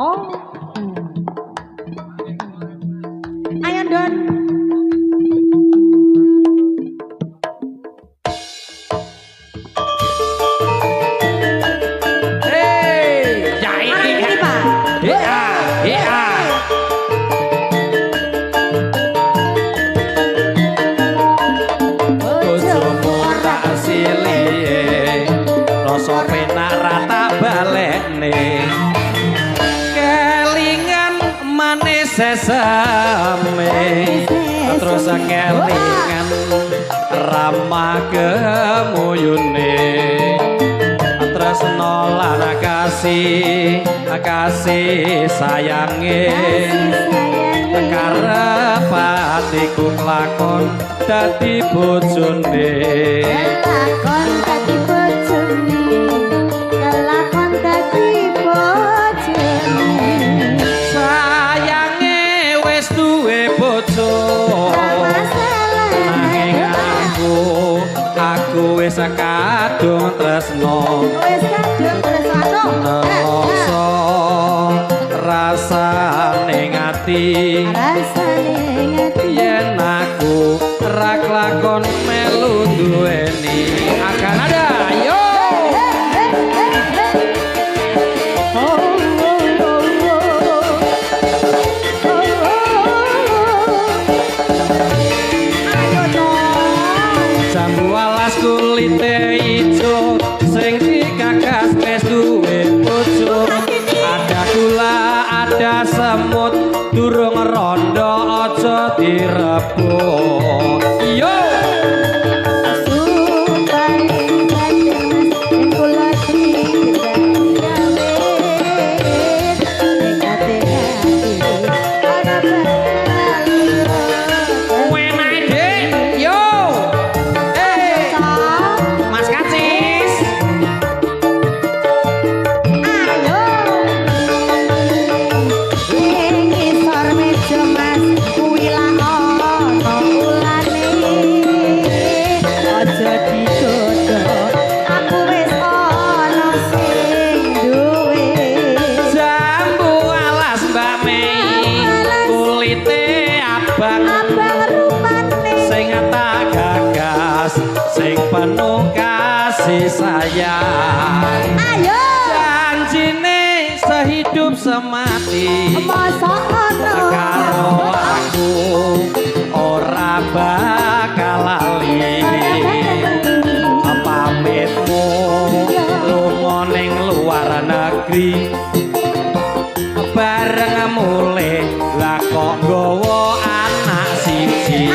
Oh. Ayo Don. Kelingan manis sesame terus kelingan ramah kemuyune terus nolan kasih sayange karepatiku lakon dadi bojone aku wis kadung tresno nelongso rasane ngati yen aku ra klakon melu duweni akan ada yo kulite ijo sing dikakas wis duwe bojo ada gula ada semut durung rondo aja direbut yo sing penuh kasih sayang ayo janjine sehidup semati karo aku ora bakal lali pamitmu lunga ning luar negeri bareng mulih lah kok nggawa anak siji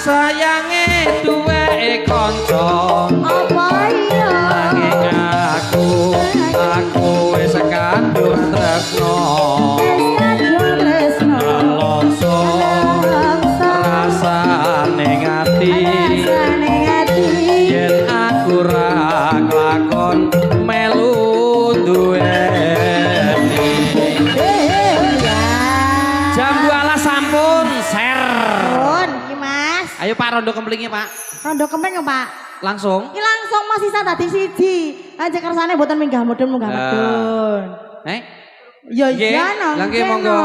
sayange duwe kanca apa iya nanging aku wis kadung tresno nelongso rasane ngati yen aku ra klakon melu duweni jam 12 sampun ser ayo Pak rondo kemplingnya Pak. Rondo kemplingnya Pak. Langsung? Ini langsung masih sisa tadi siji. aja kersane mboten minggah mudun. Ya Nggih, iya no. Lah nggih monggo.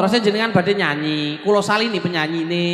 Terus jenengan badhe nyanyi. Kula salini penyanyine.